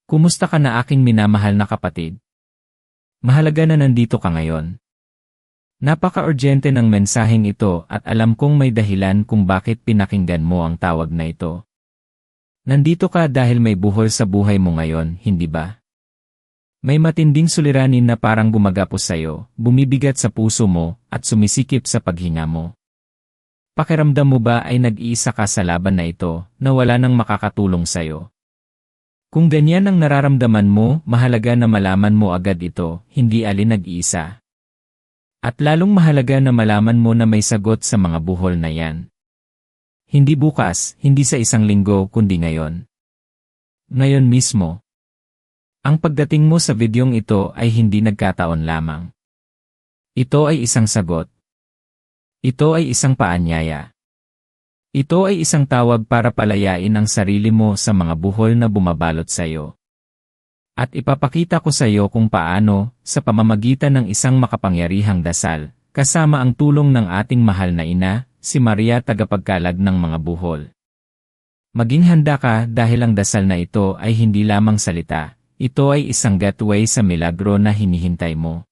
Kumusta ka na aking minamahal na kapatid? Mahalaga na nandito ka ngayon. Napaka-urgente ng mensaheng ito at alam kong may dahilan kung bakit pinakinggan mo ang tawag na ito. Nandito ka dahil may buhol sa buhay mo ngayon, hindi ba? May matinding suliranin na parang gumagapos sa'yo, bumibigat sa puso mo, at sumisikip sa paghinga mo. Pakiramdam mo ba ay nag-iisa ka sa laban na ito, na wala nang makakatulong sa'yo? Kung ganyan ang nararamdaman mo, mahalaga na malaman mo agad ito, hindi alin nag-iisa. At lalong mahalaga na malaman mo na may sagot sa mga buhol na yan. Hindi bukas, hindi sa isang linggo kundi ngayon. Ngayon mismo. Ang pagdating mo sa videong ito ay hindi nagkataon lamang. Ito ay isang sagot. Ito ay isang paanyaya. Ito ay isang tawag para palayain ang sarili mo sa mga buhol na bumabalot sa iyo. At ipapakita ko sa iyo kung paano, sa pamamagitan ng isang makapangyarihang dasal, kasama ang tulong ng ating mahal na ina, si Maria tagapagkalag ng mga buhol. Maging handa ka dahil ang dasal na ito ay hindi lamang salita, ito ay isang gateway sa milagro na hinihintay mo.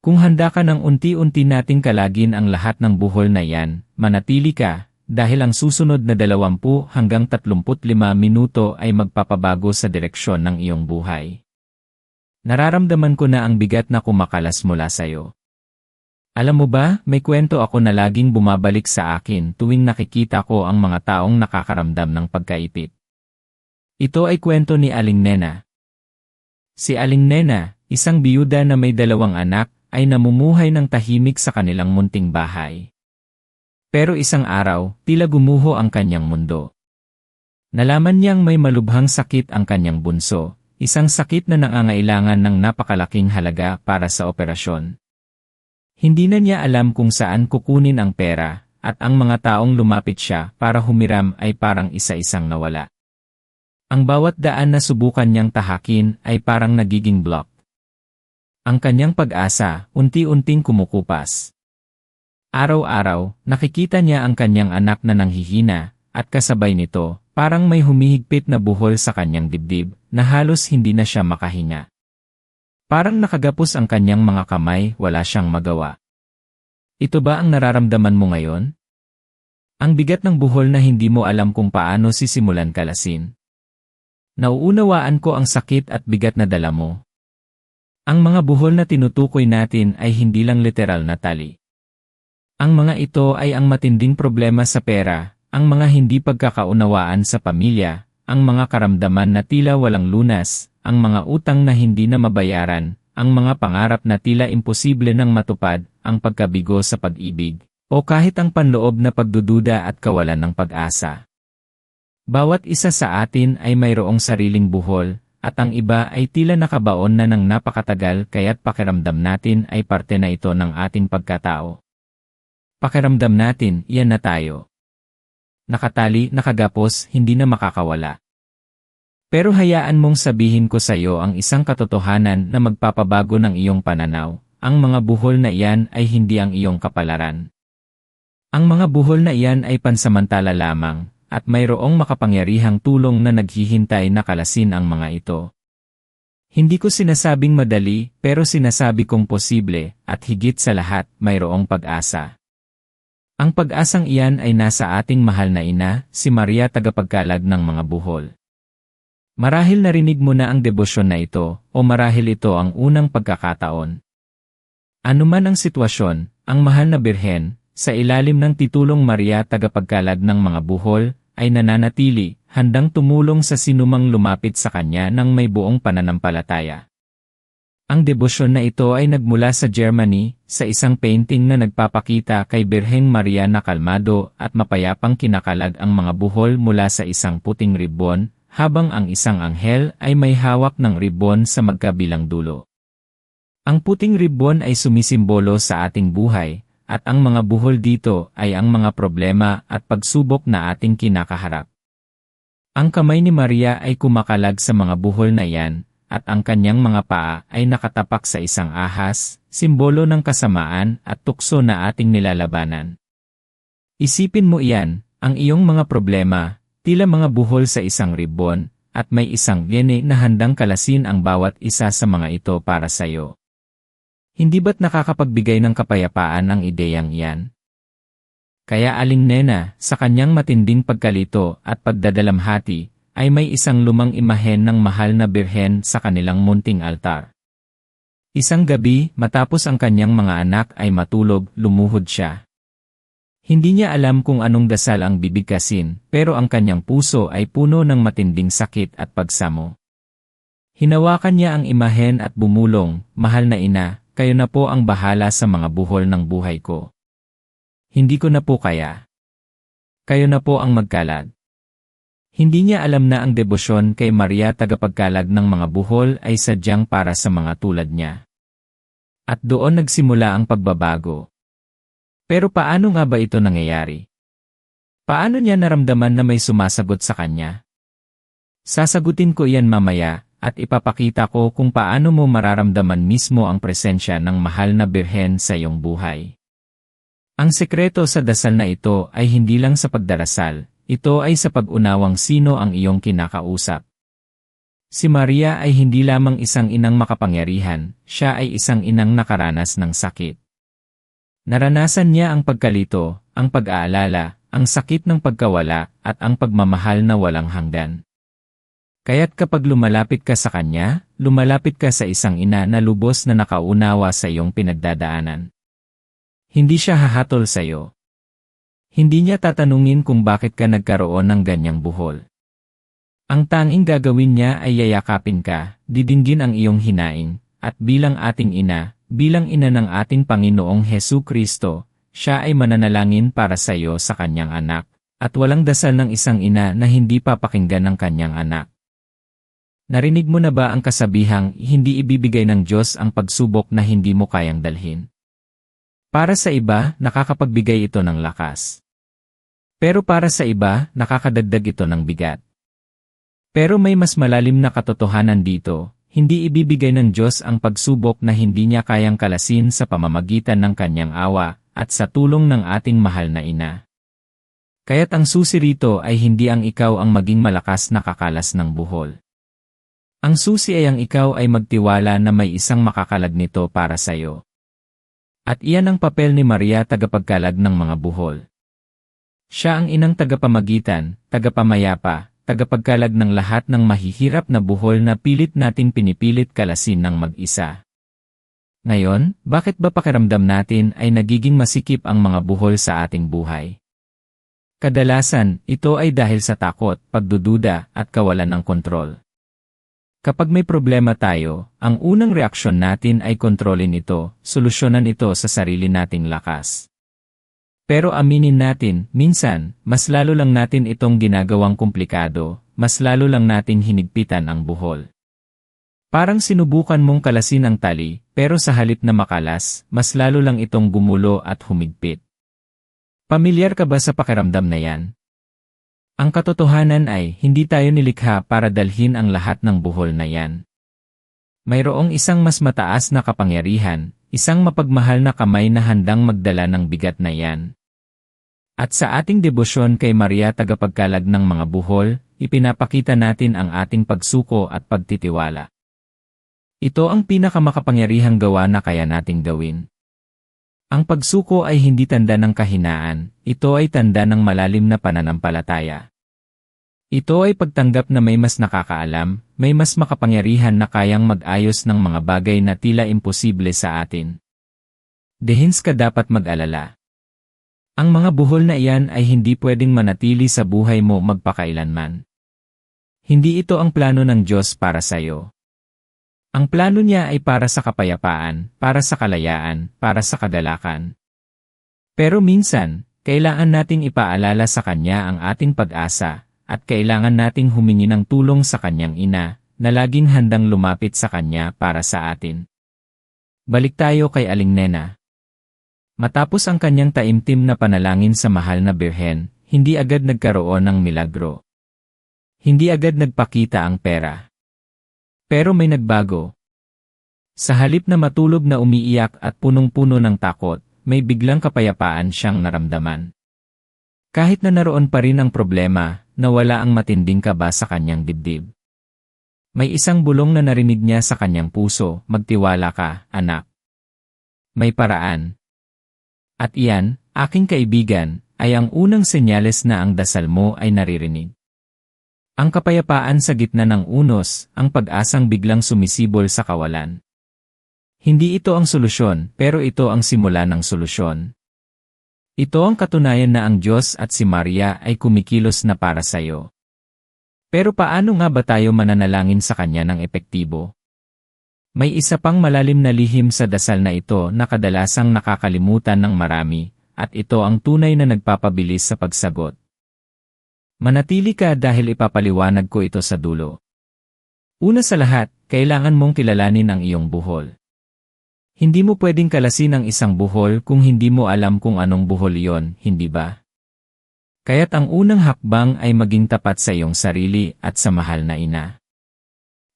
Kung handa ka ng unti-unti nating kalagin ang lahat ng buhol na yan, manatili ka, dahil ang susunod na 20 hanggang 35 minuto ay magpapabago sa direksyon ng iyong buhay. Nararamdaman ko na ang bigat na kumakalas mula sa'yo. Alam mo ba, may kwento ako na laging bumabalik sa akin tuwing nakikita ko ang mga taong nakakaramdam ng pagkaipit. Ito ay kwento ni Aling Nena. Si Aling Nena, isang biyuda na may 2 anak, ay namumuhay ng tahimik sa kanilang munting bahay. Pero isang araw, tila gumuho ang kanyang mundo. Nalaman niyang may malubhang sakit ang kanyang bunso, isang sakit na nangangailangan ng napakalaking halaga para sa operasyon. Hindi na niya alam kung saan kukunin ang pera, at ang mga taong lumapit siya para humiram ay parang isa-isang nawala. Ang bawat daan na subukan niyang tahakin ay parang nagiging block. Ang kanyang pag-asa, unti-unting kumukupas. Araw-araw, nakikita niya ang kanyang anak na nanghihina, at kasabay nito, parang may humihigpit na buhol sa kanyang dibdib, na halos hindi na siya makahinga. Parang nakagapos ang kanyang mga kamay, wala siyang magawa. Ito ba ang nararamdaman mo ngayon? Ang bigat ng buhol na hindi mo alam kung paano sisimulan kalasin. Nauunawaan ko ang sakit at bigat na dala mo. Ang mga buhol na tinutukoy natin ay hindi lang literal na tali. Ang mga ito ay ang matinding problema sa pera, ang mga hindi pagkakaunawaan sa pamilya, ang mga karamdaman na tila walang lunas, ang mga utang na hindi na mabayaran, ang mga pangarap na tila imposible nang matupad, ang pagkabigo sa pag-ibig, o kahit ang panloob na pagdududa at kawalan ng pag-asa. Bawat isa sa atin ay mayroong sariling buhol, at ang iba ay tila nakabaon na ng napakatagal kaya't pakiramdam natin ay parte na ito ng ating pagkatao. Pakiramdam natin, iyan na tayo. Nakatali, nakagapos, hindi na makakawala. Pero hayaan mong sabihin ko sa iyo ang isang katotohanan na magpapabago ng iyong pananaw. Ang mga buhol na iyan ay hindi ang iyong kapalaran. Ang mga buhol na iyan ay pansamantala lamang, at mayroong makapangyarihang tulong na naghihintay na kalasin ang mga ito. Hindi ko sinasabing madali, pero sinasabi kong posible, at higit sa lahat, mayroong pag-asa. Ang pag-asang iyan ay nasa ating mahal na ina, si Maria tagapagkalag ng mga buhol. Marahil narinig mo na ang debosyon na ito, o marahil ito ang unang pagkakataon. Anuman ang sitwasyon, ang mahal na Birhen, sa ilalim ng titulong Maria tagapagkalag ng mga buhol, ay nananatili, handang tumulong sa sinumang lumapit sa kanya ng may buong pananampalataya. Ang debosyon na ito ay nagmula sa Germany, sa isang painting na nagpapakita kay Birheng Maria na kalmado at mapayapang kinakalag ang mga buhol mula sa isang puting ribbon, habang ang isang anghel ay may hawak ng ribbon sa magkabilang dulo. Ang puting ribbon ay sumisimbolo sa ating buhay, at ang mga buhol dito ay ang mga problema at pagsubok na ating kinakaharap. Ang kamay ni Maria ay kumakalag sa mga buhol na yan, at ang kanyang mga paa ay nakatapak sa isang ahas, simbolo ng kasamaan at tukso na ating nilalabanan. Isipin mo iyan, ang iyong mga problema, tila mga buhol sa isang ribbon, at may isang yene na handang kalasin ang bawat isa sa mga ito para sayo. Hindi ba't nakakapagbigay ng kapayapaan ang ideyang iyan? Kaya Aling Nena, sa kanyang matinding pagkalito at pagdadalamhati, ay may isang lumang imahen ng mahal na birhen sa kanilang munting altar. Isang gabi, matapos ang kanyang mga anak ay matulog, lumuhod siya. Hindi niya alam kung anong dasal ang bibigkasin, pero ang kanyang puso ay puno ng matinding sakit at pagsamo. Hinawakan niya ang imahen at bumulong, "Mahal na ina, kayo na po ang bahala sa mga buhol ng buhay ko. Hindi ko na po kaya. Kayo na po ang magkalag." Hindi niya alam na ang debosyon kay Maria tagapagkalag ng mga buhol ay sadyang para sa mga tulad niya. At doon nagsimula ang pagbabago. Pero paano nga ba ito nangyayari? Paano niya naramdaman na may sumasagot sa kanya? Sasagutin ko iyan mamaya, at ipapakita ko kung paano mo mararamdaman mismo ang presensya ng mahal na birhen sa iyong buhay. Ang sekreto sa dasal na ito ay hindi lang sa pagdarasal, ito ay sa pag-unawang sino ang iyong kinakausap. Si Maria ay hindi lamang isang inang makapangyarihan, siya ay isang inang nakaranas ng sakit. Naranasan niya ang pagkalito, ang pag-aalala, ang sakit ng pagkawala, at ang pagmamahal na walang hanggan. Kaya't kapag lumalapit ka sa kanya, lumalapit ka sa isang ina na lubos na nakaunawa sa iyong pinagdadaanan. Hindi siya hahatol sa iyo. Hindi niya tatanungin kung bakit ka nagkaroon ng ganyang buhol. Ang tanging gagawin niya ay yayakapin ka, didinggin ang iyong hinaing, at bilang ating ina, bilang ina ng ating Panginoong Hesukristo, siya ay mananalangin para sa iyo sa kanyang anak, at walang dasal ng isang ina na hindi papakinggan ng kanyang anak. Narinig mo na ba ang kasabihang hindi ibibigay ng Diyos ang pagsubok na hindi mo kayang dalhin? Para sa iba, nakakapagbigay ito ng lakas. Pero para sa iba, nakakadagdag ito ng bigat. Pero may mas malalim na katotohanan dito. Hindi ibibigay ng Diyos ang pagsubok na hindi niya kayang kalasin sa pamamagitan ng kanyang awa at sa tulong ng ating mahal na ina. Kaya't ang susi rito ay hindi ang ikaw ang maging malakas na kakalas ng buhol. Ang susi ay ang ikaw ay magtiwala na may isang makakalag nito para sa iyo. At iyan ang papel ni Maria tagapagkalag ng mga buhol. Siya ang inang tagapamagitan, tagapamayapa, tagapagkalag ng lahat ng mahihirap na buhol na pilit nating pinipilit kalasin ng mag-isa. Ngayon, bakit ba pakiramdam natin ay nagiging masikip ang mga buhol sa ating buhay? Kadalasan, ito ay dahil sa takot, pagdududa, at kawalan ng kontrol. Kapag may problema tayo, ang unang reaksyon natin ay kontrolin ito, solusyonan ito sa sarili nating lakas. Pero aminin natin, minsan, mas lalo lang natin itong ginagawang komplikado, mas lalo lang nating hinigpitan ang buhol. Parang sinubukan mong kalasin ang tali, pero sa halip na makalas, mas lalo lang itong gumulo at humigpit. Pamilyar ka ba sa pakiramdam na yan? Ang katotohanan ay, hindi tayo nilikha para dalhin ang lahat ng buhol na yan. Mayroong isang mas mataas na kapangyarihan, isang mapagmahal na kamay na handang magdala ng bigat na yan. At sa ating debosyon kay Maria tagapagkalag ng mga buhol, ipinapakita natin ang ating pagsuko at pagtitiwala. Ito ang pinakamakapangyarihang gawa na kaya nating gawin. Ang pagsuko ay hindi tanda ng kahinaan, ito ay tanda ng malalim na pananampalataya. Ito ay pagtanggap na may mas nakakaalam, may mas makapangyarihan na kayang mag-ayos ng mga bagay na tila imposible sa atin. Dehins ka dapat mag-alala. Ang mga buhol na iyan ay hindi pwedeng manatili sa buhay mo magpakailanman. Hindi ito ang plano ng Diyos para sa iyo. Ang plano niya ay para sa kapayapaan, para sa kalayaan, para sa kagalakan. Pero minsan, kailangan nating ipaalala sa Kanya ang ating pag-asa, at kailangan nating humingi ng tulong sa Kanyang ina, na laging handang lumapit sa Kanya para sa atin. Balik tayo kay Aling Nena. Matapos ang kanyang taimtim na panalangin sa mahal na birhen, hindi agad nagkaroon ng milagro. Hindi agad nagpakita ang pera. Pero may nagbago. Sa halip na matulog na umiiyak at punong-puno ng takot, may biglang kapayapaan siyang naramdaman. Kahit na naroon pa rin ang problema, nawala ang matinding kaba sa kanyang dibdib. May isang bulong na narinig niya sa kanyang puso, magtiwala ka, anak. May paraan. At iyan, aking kaibigan, ay ang unang senyales na ang dasal mo ay naririnig. Ang kapayapaan sa gitna ng unos, ang pag-asang biglang sumisibol sa kawalan. Hindi ito ang solusyon, pero ito ang simula ng solusyon. Ito ang katunayan na ang Diyos at si Maria ay kumikilos na para sa iyo. Pero paano nga ba tayo mananalangin sa Kanya ng epektibo? May isa pang malalim na lihim sa dasal na ito na kadalasang nakakalimutan ng marami, at ito ang tunay na nagpapabilis sa pagsagot. Manatili ka dahil ipapaliwanag ko ito sa dulo. Una sa lahat, kailangan mong kilalanin ang iyong buhol. Hindi mo pwedeng kalasin ang isang buhol kung hindi mo alam kung anong buhol iyon, hindi ba? Kaya't ang unang hakbang ay maging tapat sa iyong sarili at sa mahal na ina.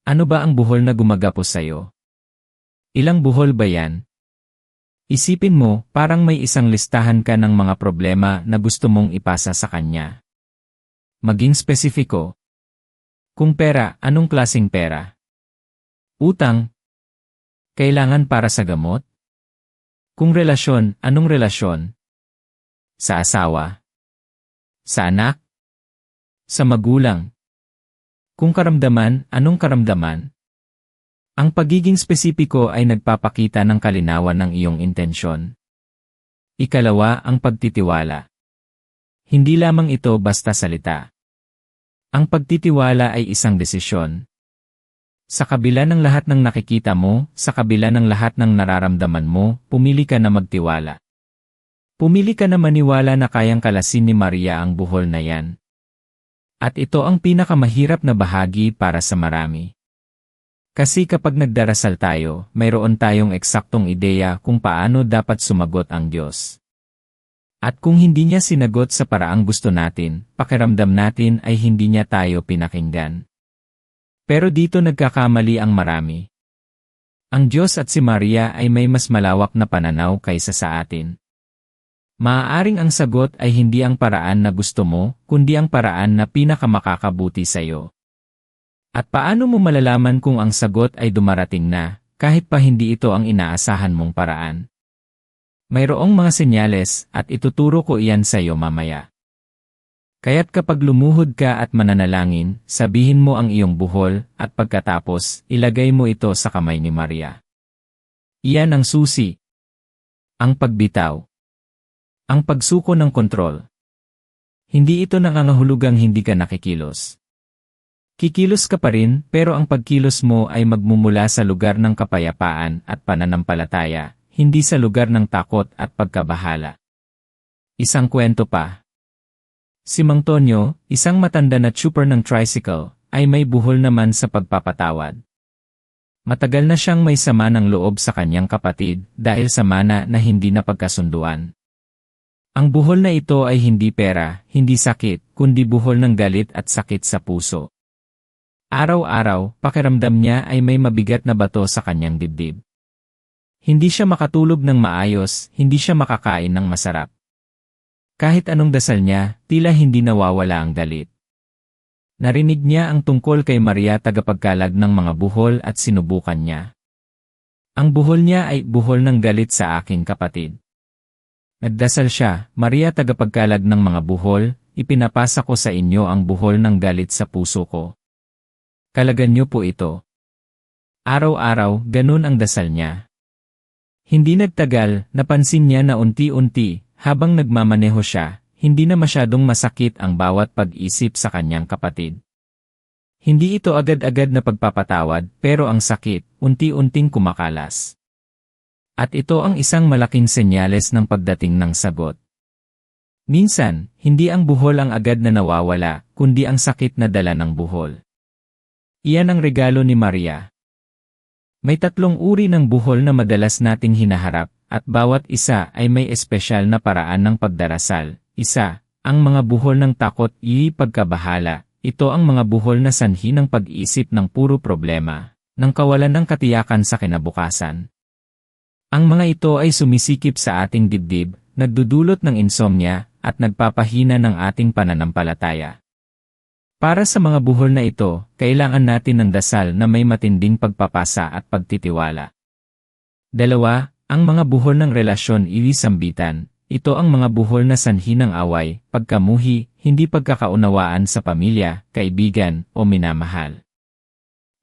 Ano ba ang buhol na gumagapos sa iyo? Ilang buhol ba yan? Isipin mo, parang may isang listahan ka ng mga problema na gusto mong ipasa sa kanya. Maging spesifiko. Kung pera, anong klaseng pera? Utang. Kailangan para sa gamot? Kung relasyon, anong relasyon? Sa asawa? Sa anak? Sa magulang? Kung karamdaman, anong karamdaman? Ang pagiging spesipiko ay nagpapakita ng kalinawan ng iyong intensyon. Ikalawa, ang pagtitiwala. Hindi lamang ito basta salita. Ang pagtitiwala ay isang desisyon. Sa kabila ng lahat ng nakikita mo, sa kabila ng lahat ng nararamdaman mo, pumili ka na magtiwala. Pumili ka na maniwala na kayang kalasin ni Maria ang buhol na yan. At ito ang pinakamahirap na bahagi para sa marami. Kasi kapag nagdarasal tayo, mayroon tayong eksaktong ideya kung paano dapat sumagot ang Diyos. At kung hindi niya sinagot sa paraang gusto natin, pakiramdam natin ay hindi niya tayo pinakinggan. Pero dito nagkakamali ang marami. Ang Diyos at si Maria ay may mas malawak na pananaw kaysa sa atin. Maaaring ang sagot ay hindi ang paraan na gusto mo, kundi ang paraan na pinakamakakabuti sa iyo. At paano mo malalaman kung ang sagot ay dumarating na, kahit pa hindi ito ang inaasahan mong paraan? Mayroong mga senyales at ituturo ko iyan sa iyo mamaya. Kaya't kapag lumuhod ka at mananalangin, sabihin mo ang iyong buhol at pagkatapos, ilagay mo ito sa kamay ni Maria. Iyan ang susi. Ang pagbitaw. Ang pagsuko ng kontrol. Hindi ito nangangahulugang hindi ka nakikilos. Kikilos ka pa rin, pero ang pagkilos mo ay magmumula sa lugar ng kapayapaan at pananampalataya, hindi sa lugar ng takot at pagkabahala. Isang kwento pa. Si Mang Tonyo, isang matanda na tsuper ng tricycle, ay may buhol naman sa pagpapatawad. Matagal na siyang may sama ng loob sa kanyang kapatid dahil sa mana na hindi napagkasunduan. Ang buhol na ito ay hindi pera, hindi sakit, kundi buhol ng galit at sakit sa puso. Araw-araw, pakiramdam niya ay may mabigat na bato sa kanyang dibdib. Hindi siya makatulog ng maayos, hindi siya makakain ng masarap. Kahit anong dasal niya, tila hindi nawawala ang galit. Narinig niya ang tungkol kay Maria tagapagkalag ng mga buhol at sinubukan niya. Ang buhol niya ay buhol ng galit sa aking kapatid. Nagdasal siya, Maria tagapagkalag ng mga buhol, ipinapasa ko sa inyo ang buhol ng galit sa puso ko. Kalagan niyo po ito. Araw-araw, ganun ang dasal niya. Hindi nagtagal, napansin niya na unti-unti, habang nagmamaneho siya, hindi na masyadong masakit ang bawat pag-isip sa kanyang kapatid. Hindi ito agad-agad na pagpapatawad, pero ang sakit, unti-unting kumakalas. At ito ang isang malaking senyales ng pagdating ng sagot. Minsan, hindi ang buhol ang agad na nawawala, kundi ang sakit na dala ng buhol. Iyan ang regalo ni Maria. May 3 uri ng buhol na madalas nating hinaharap, at bawat isa ay may espesyal na paraan ng pagdarasal. Isa, ang mga buhol ng takot, pagkabahala. Ito ang mga buhol na sanhi ng pag-isip ng puro problema, ng kawalan ng katiyakan sa kinabukasan. Ang mga ito ay sumisikip sa ating dibdib, nagdudulot ng insomnia, at nagpapahina ng ating pananampalataya. Para sa mga buhol na ito, kailangan natin ng dasal na may matinding pagpapasa at pagtitiwala. 2. Ang mga buhol ng relasyon sambitan. Ito ang mga buhol na sanhi ng away, pagkamuhi, hindi pagkakaunawaan sa pamilya, kaibigan, o minamahal.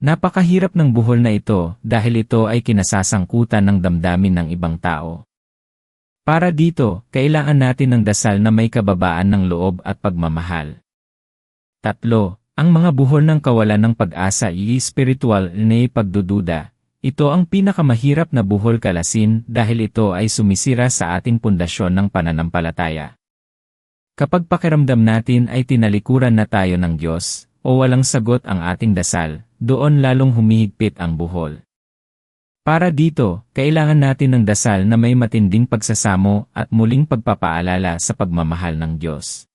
Napakahirap ng buhol na ito dahil ito ay kinasasangkutan ng damdamin ng ibang tao. Para dito, kailangan natin ng dasal na may kababaan ng loob at pagmamahal. 3. Ang mga buhol ng kawalan ng pag-asa spiritual na pagdududa. Ito ang pinakamahirap na buhol kalasin dahil ito ay sumisira sa ating pundasyon ng pananampalataya. Kapag pakiramdam natin ay tinalikuran na tayo ng Diyos, o walang sagot ang ating dasal, doon lalong humihigpit ang buhol. Para dito, kailangan natin ng dasal na may matinding pagsasamo at muling pagpapaalala sa pagmamahal ng Diyos.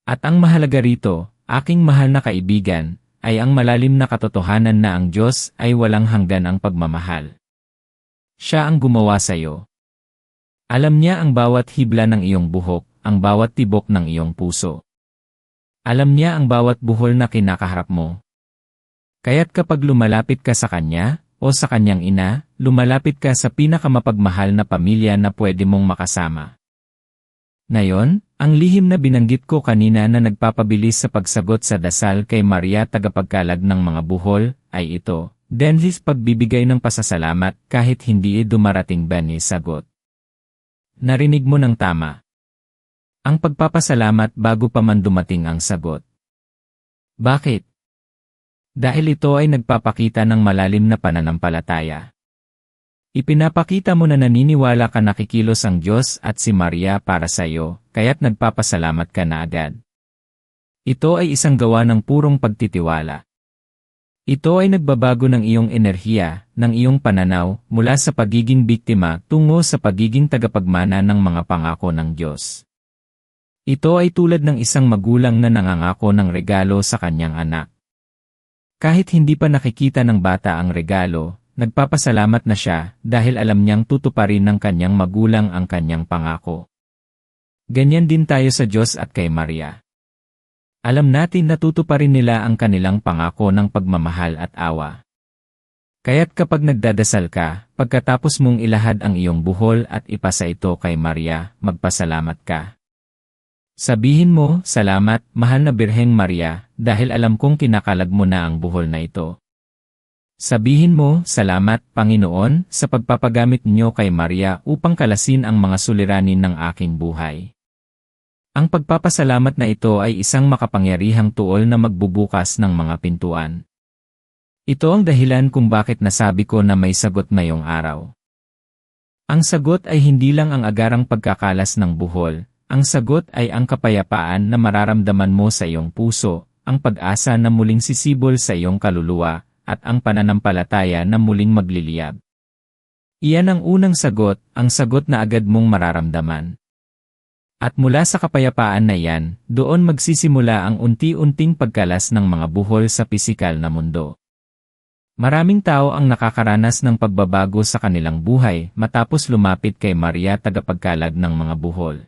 At ang mahalaga rito, aking mahal na kaibigan, ay ang malalim na katotohanan na ang Diyos ay walang hanggan ang pagmamahal. Siya ang gumawa sa iyo. Alam niya ang bawat hibla ng iyong buhok, ang bawat tibok ng iyong puso. Alam niya ang bawat buhol na kinakaharap mo. Kaya't kapag lumalapit ka sa Kanya, o sa Kanyang ina, lumalapit ka sa pinakamapagmahal na pamilya na pwede mong makasama. Ngayon, ang lihim na binanggit ko kanina na nagpapabilis sa pagsagot sa dasal kay Maria tagapagkalag ng mga buhol, ay ito, Denlis pagbibigay ng pasasalamat kahit hindi dumarating ba ni sagot. Narinig mo ng tama. Ang pagpapasalamat bago pa man dumating ang sagot. Bakit? Dahil ito ay nagpapakita ng malalim na pananampalataya. Ipinapakita mo na naniniwala ka nakikilos ang Diyos at si Maria para sa iyo, kaya't nagpapasalamat ka na agad. Ito ay isang gawa ng purong pagtitiwala. Ito ay nagbabago ng iyong enerhiya, ng iyong pananaw, mula sa pagiging biktima tungo sa pagiging tagapagmana ng mga pangako ng Diyos. Ito ay tulad ng isang magulang na nangangako ng regalo sa kanyang anak. Kahit hindi pa nakikita ng bata ang regalo, nagpapasalamat na siya dahil alam niyang tutuparin ng kanyang magulang ang kanyang pangako. Ganyan din tayo sa Diyos at kay Maria. Alam natin na tutuparin nila ang kanilang pangako ng pagmamahal at awa. Kaya't kapag nagdadasal ka, pagkatapos mong ilahad ang iyong buhol at ipasa ito kay Maria, magpasalamat ka. Sabihin mo, salamat, mahal na Birheng Maria, dahil alam kong kinakalag mo na ang buhol na ito. Sabihin mo, salamat, Panginoon, sa pagpapagamit niyo kay Maria upang kalasin ang mga suliranin ng aking buhay. Ang pagpapasalamat na ito ay isang makapangyarihang tuol na magbubukas ng mga pintuan. Ito ang dahilan kung bakit nasabi ko na may sagot ngayong araw. Ang sagot ay hindi lang ang agarang pagkakalas ng buhol. Ang sagot ay ang kapayapaan na mararamdaman mo sa iyong puso, ang pag-asa na muling sisibol sa iyong kaluluwa, at ang pananampalataya na muling magliliyab. Iyan ang unang sagot, ang sagot na agad mong mararamdaman. At mula sa kapayapaan na iyan, doon magsisimula ang unti-unting pagkalas ng mga buhol sa pisikal na mundo. Maraming tao ang nakakaranas ng pagbabago sa kanilang buhay matapos lumapit kay Maria tagapagkalag ng mga buhol.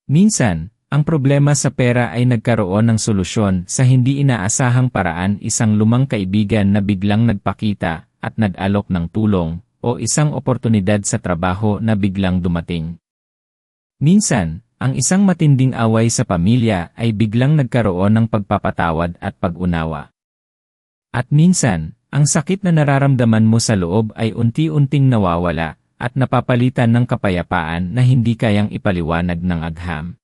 Minsan, ang problema sa pera ay nagkaroon ng solusyon sa hindi inaasahang paraan, isang lumang kaibigan na biglang nagpakita at nag-alok ng tulong, o isang oportunidad sa trabaho na biglang dumating. Minsan, ang isang matinding away sa pamilya ay biglang nagkaroon ng pagpapatawad at pag-unawa. At minsan, ang sakit na nararamdaman mo sa loob ay unti-unting nawawala, at napapalitan ng kapayapaan na hindi kayang ipaliwanag ng agham.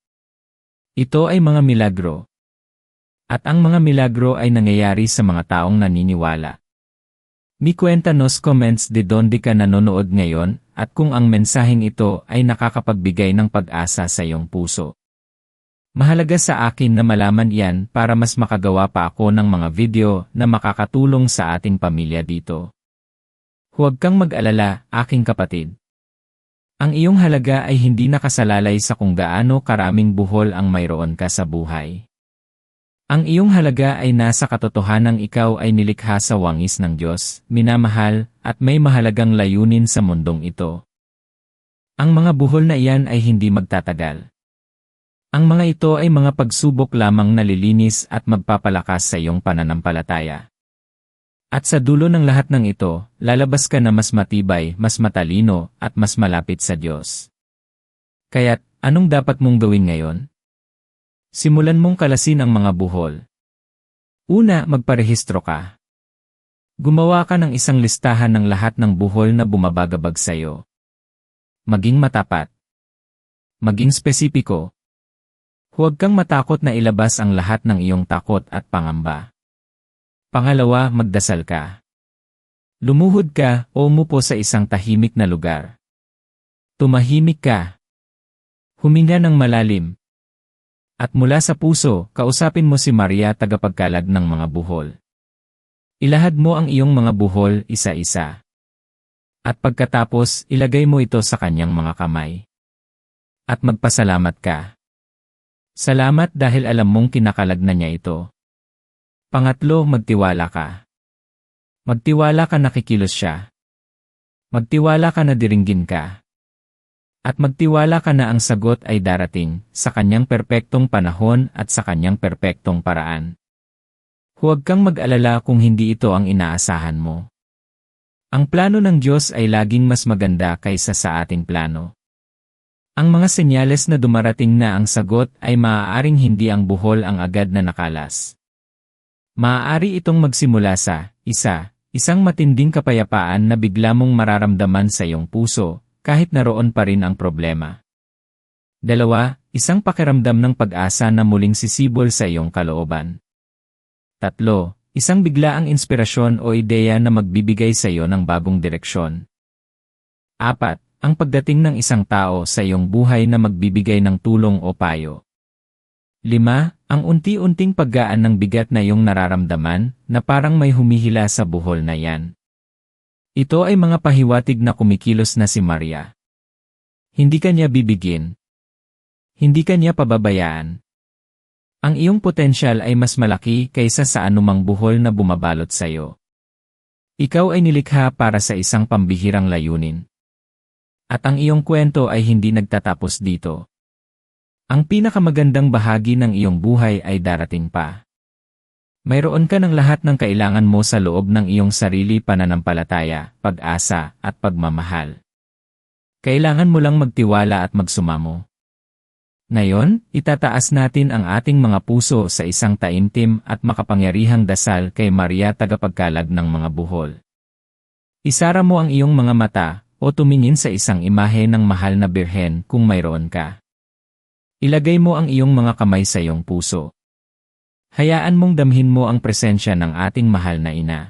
Ito ay mga milagro. At ang mga milagro ay nangyayari sa mga taong naniniwala. Mi kwenta nos comments de donde ka nanonood ngayon, at kung ang mensaheng ito ay nakakapagbigay ng pag-asa sa iyong puso. Mahalaga sa akin na malaman iyan para mas makagawa pa ako ng mga video na makakatulong sa ating pamilya dito. Huwag kang mag-alala, aking kapatid. Ang iyong halaga ay hindi nakasalalay sa kung gaano karaming buhol ang mayroon ka sa buhay. Ang iyong halaga ay nasa katotohanang ikaw ay nilikha sa wangis ng Diyos, minamahal, at may mahalagang layunin sa mundong ito. Ang mga buhol na iyan ay hindi magtatagal. Ang mga ito ay mga pagsubok lamang na lilinis at magpapalakas sa iyong pananampalataya. At sa dulo ng lahat ng ito, lalabas ka na mas matibay, mas matalino, at mas malapit sa Diyos. Kaya't, anong dapat mong gawin ngayon? Simulan mong kalasin ang mga buhol. Una, magparehistro ka. Gumawa ka ng isang listahan ng lahat ng buhol na bumabagabag sa iyo. Maging matapat. Maging spesipiko. Huwag kang matakot na ilabas ang lahat ng iyong takot at pangamba. Pangalawa, magdasal ka. Lumuhod ka o umupo sa isang tahimik na lugar. Tumahimik ka. Huminga ng malalim. At mula sa puso, kausapin mo si Maria tagapagkalag ng mga buhol. Ilahad mo ang iyong mga buhol isa-isa. At pagkatapos, ilagay mo ito sa kanyang mga kamay. At magpasalamat ka. Salamat dahil alam mong kinakalag na niya ito. Pangatlo, magtiwala ka. Magtiwala ka na kikilos siya. Magtiwala ka na diringgin ka. At magtiwala ka na ang sagot ay darating sa kanyang perpektong panahon at sa kanyang perpektong paraan. Huwag kang mag-alala kung hindi ito ang inaasahan mo. Ang plano ng Diyos ay laging mas maganda kaysa sa ating plano. Ang mga senyales na dumarating na ang sagot ay maaaring hindi ang buhol ang agad na nakalas. Maaari itong magsimula sa isang matinding kapayapaan na bigla mong mararamdaman sa iyong puso, kahit naroon pa rin ang problema. Dalawa, isang pakiramdam ng pag-asa na muling sisibol sa iyong kalooban. Tatlo, isang biglaang inspirasyon o ideya na magbibigay sa iyo ng bagong direksyon. Apat, ang pagdating ng isang tao sa iyong buhay na magbibigay ng tulong o payo. 5. Ang unti-unting paggaan ng bigat na iyong nararamdaman na parang may humihila sa buhol na yan. Ito ay mga pahiwatig na kumikilos na si Maria. Hindi ka niya bibigin. Hindi ka niya pababayaan. Ang iyong potensyal ay mas malaki kaysa sa anumang buhol na bumabalot sa iyo. Ikaw ay nilikha para sa isang pambihirang layunin. At ang iyong kwento ay hindi nagtatapos dito. Ang pinakamagandang bahagi ng iyong buhay ay darating pa. Mayroon ka ng lahat ng kailangan mo sa loob ng iyong sarili pananampalataya, pag-asa, at pagmamahal. Kailangan mo lang magtiwala at magsumamo. Ngayon, itataas natin ang ating mga puso sa isang taimtim at makapangyarihang dasal kay Maria tagapagkalag ng mga buhol. Isara mo ang iyong mga mata o tumingin sa isang imahe ng mahal na birhen kung mayroon ka. Ilagay mo ang iyong mga kamay sa iyong puso. Hayaan mong damhin mo ang presensya ng ating mahal na ina.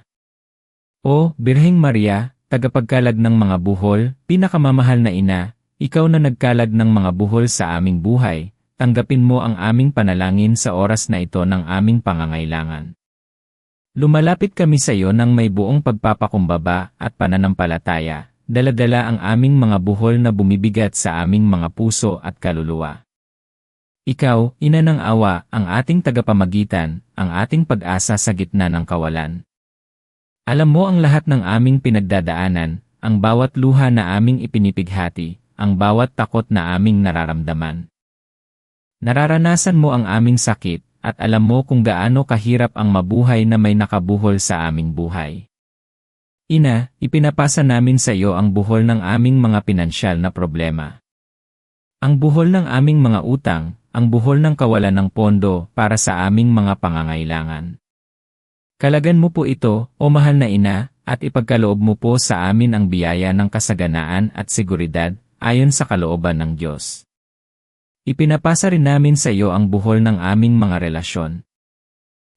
O, Birheng Maria, tagapagkalag ng mga buhol, pinakamamahal na ina, ikaw na nagkalag ng mga buhol sa aming buhay, tanggapin mo ang aming panalangin sa oras na ito ng aming pangangailangan. Lumalapit kami sa iyo ng may buong pagpapakumbaba at pananampalataya, dala-dala ang aming mga buhol na bumibigat sa aming mga puso at kaluluwa. Ikaw, Ina ng Awa, ang ating tagapamagitan, ang ating pag-asa sa gitna ng kawalan. Alam mo ang lahat ng aming pinagdadaanan, ang bawat luha na aming ipinipighati, ang bawat takot na aming nararamdaman. Nararanasan mo ang aming sakit, at alam mo kung gaano kahirap ang mabuhay na may nakabuhol sa aming buhay. Ina, ipinapasa namin sa iyo ang buhol ng aming mga pinansyal na problema. Ang buhol ng aming mga utang, ang buhol ng kawalan ng pondo para sa aming mga pangangailangan. Kalagan mo po ito, o mahal na ina, at ipagkaloob mo po sa amin ang biyaya ng kasaganaan at seguridad, ayon sa kalooban ng Diyos. Ipinapasa rin namin sa iyo ang buhol ng aming mga relasyon.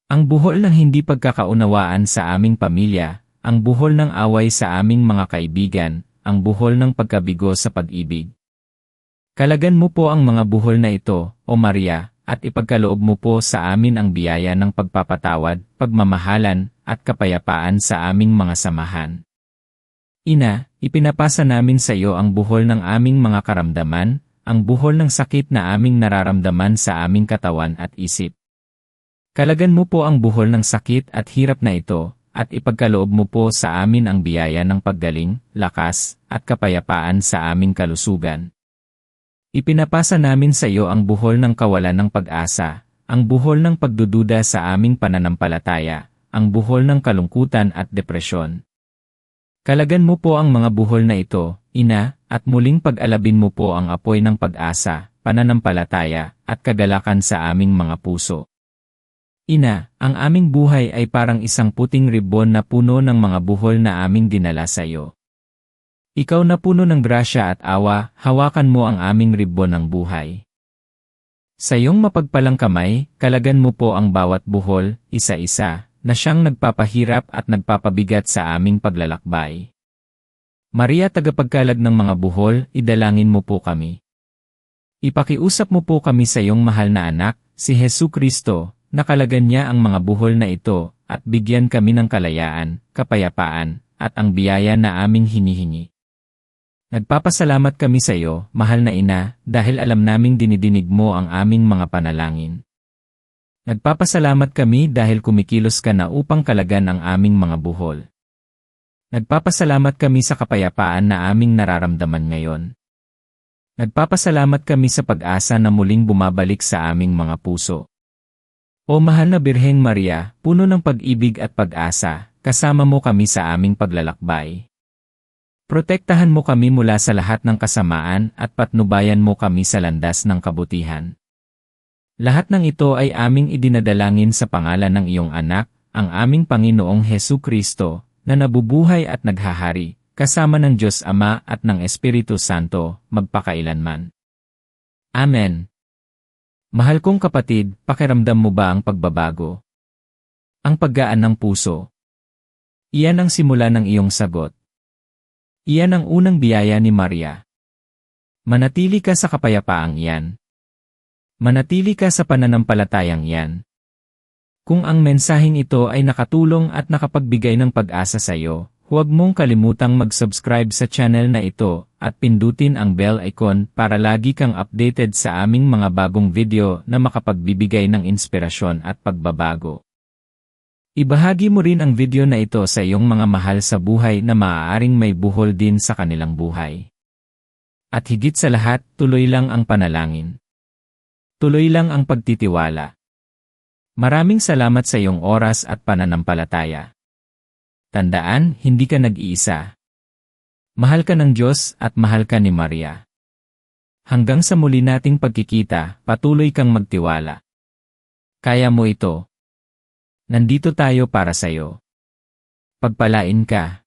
Ang buhol ng hindi pagkakaunawaan sa aming pamilya, ang buhol ng away sa aming mga kaibigan, ang buhol ng pagkabigo sa pag-ibig. Kalagan mo po ang mga buhol na ito, o Maria, at ipagkaloob mo po sa amin ang biyaya ng pagpapatawad, pagmamahalan, at kapayapaan sa aming mga samahan. Ina, ipinapasa namin sa iyo ang buhol ng aming mga karamdaman, ang buhol ng sakit na aming nararamdaman sa aming katawan at isip. Kalagan mo po ang buhol ng sakit at hirap na ito, at ipagkaloob mo po sa amin ang biyaya ng paggaling, lakas, at kapayapaan sa aming kalusugan. Ipinapasa namin sa iyo ang buhol ng kawalan ng pag-asa, ang buhol ng pagdududa sa aming pananampalataya, ang buhol ng kalungkutan at depresyon. Kalagan mo po ang mga buhol na ito, Ina, at muling pag-alabin mo po ang apoy ng pag-asa, pananampalataya, at kagalakan sa aming mga puso. Ina, ang aming buhay ay parang isang puting ribon na puno ng mga buhol na aming dinala sa iyo. Ikaw na puno ng grasya at awa, hawakan mo ang aming ribon ng buhay. Sa iyong mapagpalang kamay, kalagan mo po ang bawat buhol, isa-isa, na siyang nagpapahirap at nagpapabigat sa aming paglalakbay. Maria tagapagkalag ng mga buhol, idalangin mo po kami. Ipakiusap mo po kami sa iyong mahal na anak, si Hesukristo, na kalagan niya ang mga buhol na ito, at bigyan kami ng kalayaan, kapayapaan, at ang biyaya na aming hinihingi. Nagpapasalamat kami sa iyo, mahal na ina, dahil alam naming dinidinig mo ang aming mga panalangin. Nagpapasalamat kami dahil kumikilos ka na upang kalagan ang aming mga buhol. Nagpapasalamat kami sa kapayapaan na aming nararamdaman ngayon. Nagpapasalamat kami sa pag-asa na muling bumabalik sa aming mga puso. O mahal na Birheng Maria, puno ng pag-ibig at pag-asa, kasama mo kami sa aming paglalakbay. Protektahan mo kami mula sa lahat ng kasamaan at patnubayan mo kami sa landas ng kabutihan. Lahat ng ito ay aming idinadalangin sa pangalan ng iyong anak, ang aming Panginoong Hesukristo, na nabubuhay at naghahari, kasama ng Diyos Ama at ng Espiritu Santo, magpakailanman. Amen. Mahal kong kapatid, pakiramdam mo ba ang pagbabago? Ang paggaan ng puso. Iyan ang simula ng iyong sagot. Iyan ang unang biyaya ni Maria. Manatili ka sa kapayapaang iyan. Manatili ka sa pananampalatayang iyan. Kung ang mensaheng ito ay nakatulong at nakapagbigay ng pag-asa sa iyo, huwag mong kalimutang mag-subscribe sa channel na ito at pindutin ang bell icon para lagi kang updated sa aming mga bagong video na makapagbibigay ng inspirasyon at pagbabago. Ibahagi mo rin ang video na ito sa iyong mga mahal sa buhay na maaaring may buhol din sa kanilang buhay. At higit sa lahat, tuloy lang ang panalangin. Tuloy lang ang pagtitiwala. Maraming salamat sa iyong oras at pananampalataya. Tandaan, hindi ka nag-iisa. Mahal ka ng Diyos at mahal ka ni Maria. Hanggang sa muli nating pagkikita, patuloy kang magtiwala. Kaya mo ito. Nandito tayo para sa iyo. Pagpalain ka.